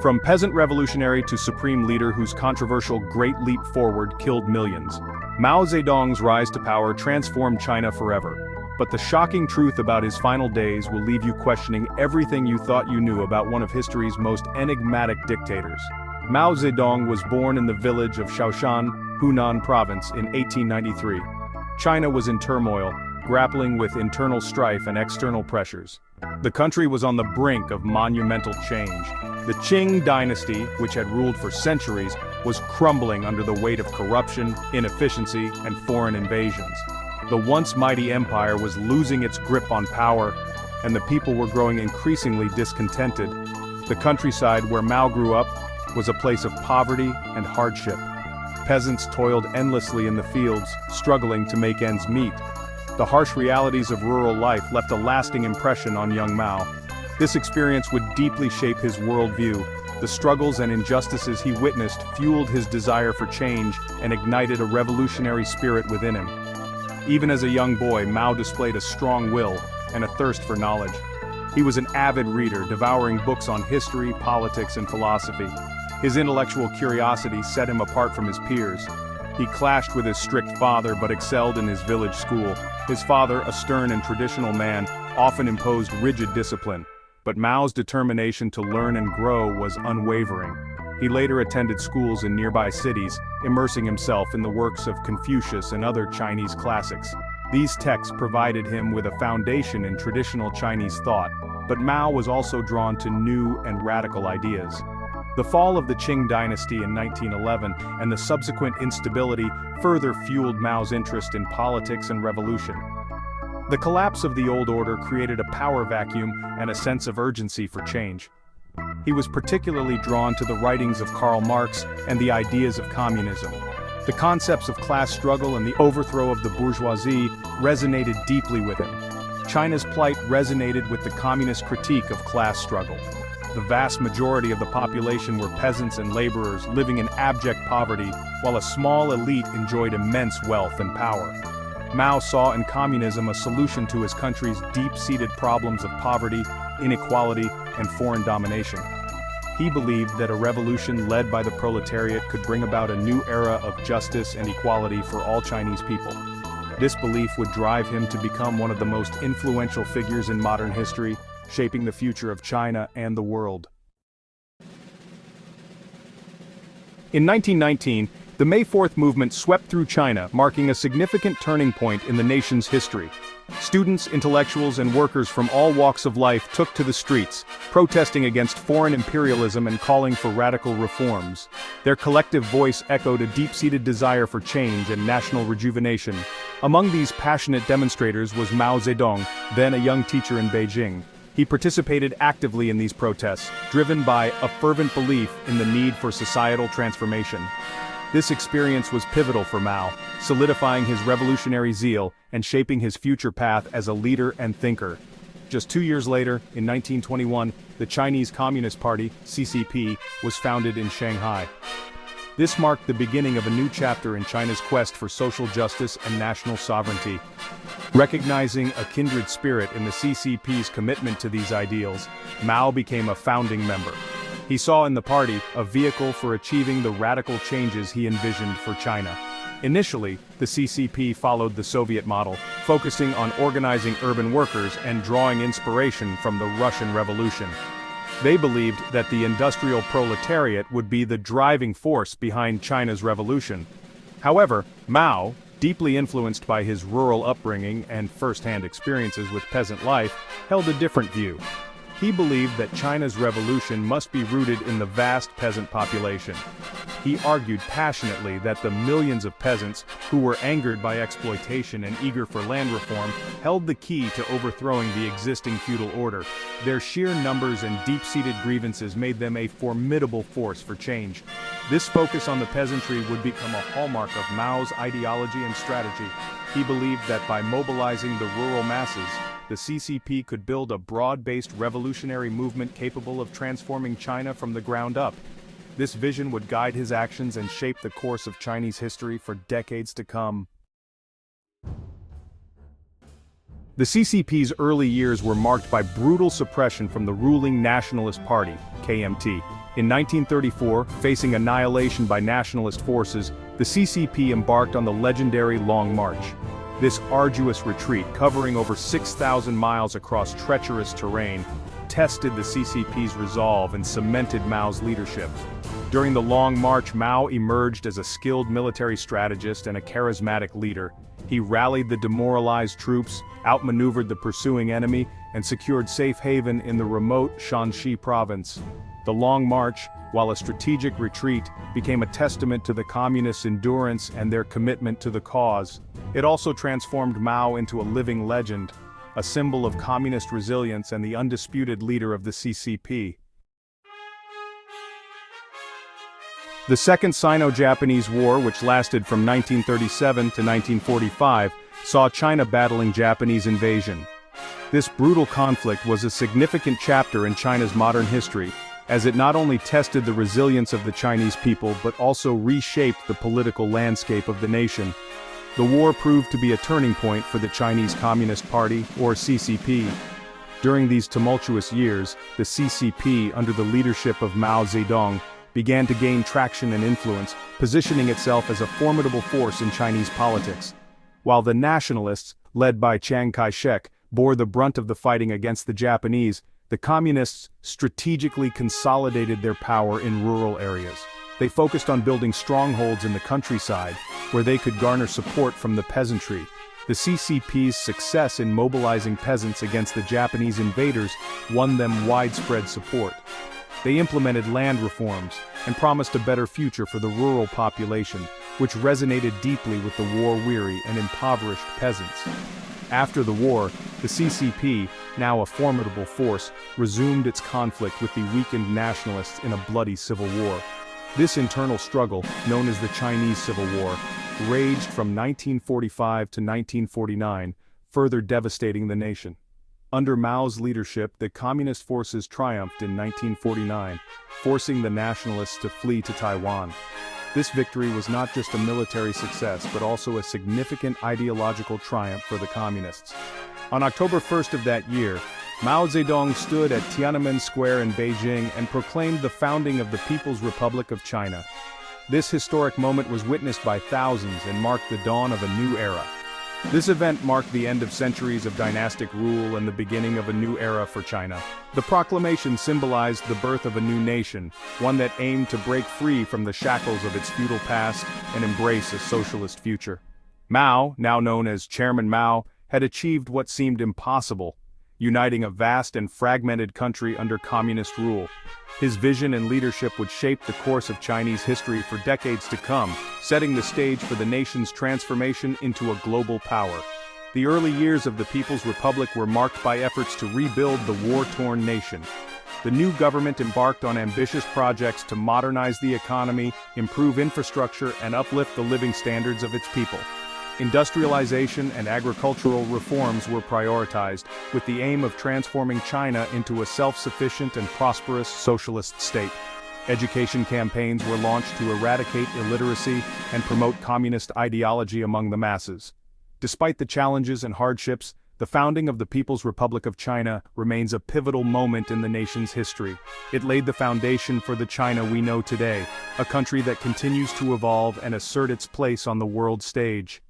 From peasant revolutionary to supreme leader whose controversial Great Leap Forward killed millions, Mao Zedong's rise to power transformed China forever. But the shocking truth about his final days will leave you questioning everything you thought you knew about one of history's most enigmatic dictators. Mao Zedong was born in the village of Shaoshan, Hunan province in 1893. China was in turmoil, grappling with internal strife and external pressures. The country was on the brink of monumental change. The Qing dynasty, which had ruled for centuries, was crumbling under the weight of corruption, inefficiency, and foreign invasions. The once mighty empire was losing its grip on power, and the people were growing increasingly discontented. The countryside where Mao grew up was a place of poverty and hardship. Peasants toiled endlessly in the fields, struggling to make ends meet. The harsh realities of rural life left a lasting impression on young Mao. This experience would deeply shape his worldview. The struggles and injustices he witnessed fueled his desire for change and ignited a revolutionary spirit within him. Even as a young boy, Mao displayed a strong will and a thirst for knowledge. He was an avid reader, devouring books on history, politics, and philosophy. His intellectual curiosity set him apart from his peers. He clashed with his strict father but excelled in his village school. His father, a stern and traditional man, often imposed rigid discipline. But Mao's determination to learn and grow was unwavering. He later attended schools in nearby cities, immersing himself in the works of Confucius and other Chinese classics. These texts provided him with a foundation in traditional Chinese thought, but Mao was also drawn to new and radical ideas. The fall of the Qing dynasty in 1911 and the subsequent instability further fueled Mao's interest in politics and revolution. The collapse of the old order created a power vacuum and a sense of urgency for change. He was particularly drawn to the writings of Karl Marx and the ideas of communism. The concepts of class struggle and the overthrow of the bourgeoisie resonated deeply with him. China's plight resonated with the communist critique of class struggle. The vast majority of the population were peasants and laborers living in abject poverty, while a small elite enjoyed immense wealth and power. Mao saw in communism a solution to his country's deep-seated problems of poverty, inequality, and foreign domination. He believed that a revolution led by the proletariat could bring about a new era of justice and equality for all Chinese people. This belief would drive him to become one of the most influential figures in modern history, shaping the future of China and the world. In 1919, the May 4th movement swept through China, marking a significant turning point in the nation's history. Students, intellectuals, and workers from all walks of life took to the streets, protesting against foreign imperialism and calling for radical reforms. Their collective voice echoed a deep-seated desire for change and national rejuvenation. Among these passionate demonstrators was Mao Zedong, then a young teacher in Beijing. He participated actively in these protests, driven by a fervent belief in the need for societal transformation. This experience was pivotal for Mao, solidifying his revolutionary zeal and shaping his future path as a leader and thinker. Just 2 years later, in 1921, the Chinese Communist Party, CCP, was founded in Shanghai. This marked the beginning of a new chapter in China's quest for social justice and national sovereignty. Recognizing a kindred spirit in the CCP's commitment to these ideals, Mao became a founding member. He saw in the party a vehicle for achieving the radical changes he envisioned for China. Initially, the CCP followed the Soviet model, focusing on organizing urban workers and drawing inspiration from the Russian Revolution. They believed that the industrial proletariat would be the driving force behind China's revolution. However, Mao, deeply influenced by his rural upbringing and first-hand experiences with peasant life, held a different view. He believed that China's revolution must be rooted in the vast peasant population. He argued passionately that the millions of peasants, who were angered by exploitation and eager for land reform, held the key to overthrowing the existing feudal order. Their sheer numbers and deep-seated grievances made them a formidable force for change. This focus on the peasantry would become a hallmark of Mao's ideology and strategy. He believed that by mobilizing the rural masses, the CCP could build a broad-based revolutionary movement capable of transforming China from the ground up. This vision would guide his actions and shape the course of Chinese history for decades to come. The CCP's early years were marked by brutal suppression from the ruling Nationalist Party, KMT. In 1934, facing annihilation by nationalist forces, the CCP embarked on the legendary Long March. This arduous retreat, covering over 6,000 miles across treacherous terrain, tested the CCP's resolve and cemented Mao's leadership. During the Long March, Mao emerged as a skilled military strategist and a charismatic leader. He rallied the demoralized troops, outmaneuvered the pursuing enemy, and secured safe haven in the remote Shanxi province. The Long March, while a strategic retreat, became a testament to the communists' endurance and their commitment to the cause. It also transformed Mao into a living legend, a symbol of communist resilience and the undisputed leader of the CCP. The Second Sino-Japanese War, which lasted from 1937 to 1945, saw China battling Japanese invasion. This brutal conflict was a significant chapter in China's modern history, as it not only tested the resilience of the Chinese people but also reshaped the political landscape of the nation. The war proved to be a turning point for the Chinese Communist Party, or CCP. During these tumultuous years, the CCP, under the leadership of Mao Zedong, began to gain traction and influence, positioning itself as a formidable force in Chinese politics. While the nationalists, led by Chiang Kai-shek, bore the brunt of the fighting against the Japanese, the communists strategically consolidated their power in rural areas. They focused on building strongholds in the countryside, where they could garner support from the peasantry. The CCP's success in mobilizing peasants against the Japanese invaders won them widespread support. They implemented land reforms and promised a better future for the rural population, which resonated deeply with the war-weary and impoverished peasants. After the war, the CCP, now a formidable force, resumed its conflict with the weakened nationalists in a bloody civil war. This internal struggle, known as the Chinese Civil War, raged from 1945 to 1949, further devastating the nation. Under Mao's leadership, the communist forces triumphed in 1949, forcing the nationalists to flee to Taiwan. This victory was not just a military success but also a significant ideological triumph for the communists. On October 1st of that year, Mao Zedong stood at Tiananmen Square in Beijing and proclaimed the founding of the People's Republic of China. This historic moment was witnessed by thousands and marked the dawn of a new era. This event marked the end of centuries of dynastic rule and the beginning of a new era for China. The proclamation symbolized the birth of a new nation, one that aimed to break free from the shackles of its feudal past and embrace a socialist future. Mao, now known as Chairman Mao, had achieved what seemed impossible, uniting a vast and fragmented country under communist rule. His vision and leadership would shape the course of Chinese history for decades to come, setting the stage for the nation's transformation into a global power. The early years of the People's Republic were marked by efforts to rebuild the war-torn nation. The new government embarked on ambitious projects to modernize the economy, improve infrastructure, and uplift the living standards of its people. Industrialization and agricultural reforms were prioritized, with the aim of transforming China into a self-sufficient and prosperous socialist state. Education campaigns were launched to eradicate illiteracy and promote communist ideology among the masses. Despite the challenges and hardships, the founding of the People's Republic of China remains a pivotal moment in the nation's history. It laid the foundation for the China we know today, a country that continues to evolve and assert its place on the world stage.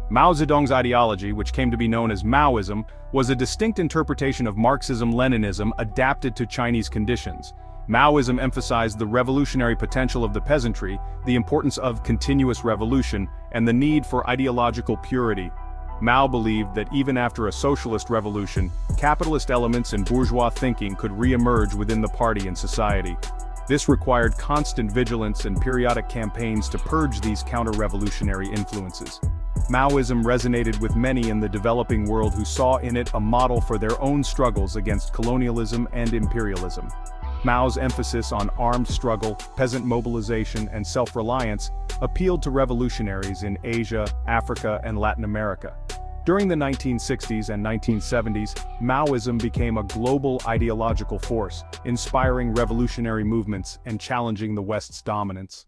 Mao Zedong's ideology, which came to be known as Maoism, was a distinct interpretation of Marxism-Leninism adapted to Chinese conditions. Maoism emphasized the revolutionary potential of the peasantry, the importance of continuous revolution, and the need for ideological purity. Mao believed that even after a socialist revolution, capitalist elements and bourgeois thinking could re-emerge within the party and society. This required constant vigilance and periodic campaigns to purge these counter-revolutionary influences. Maoism resonated with many in the developing world who saw in it a model for their own struggles against colonialism and imperialism. Mao's emphasis on armed struggle, peasant mobilization, and self-reliance appealed to revolutionaries in Asia, Africa, and Latin America. During the 1960s and 1970s, Maoism became a global ideological force, inspiring revolutionary movements and challenging the West's dominance.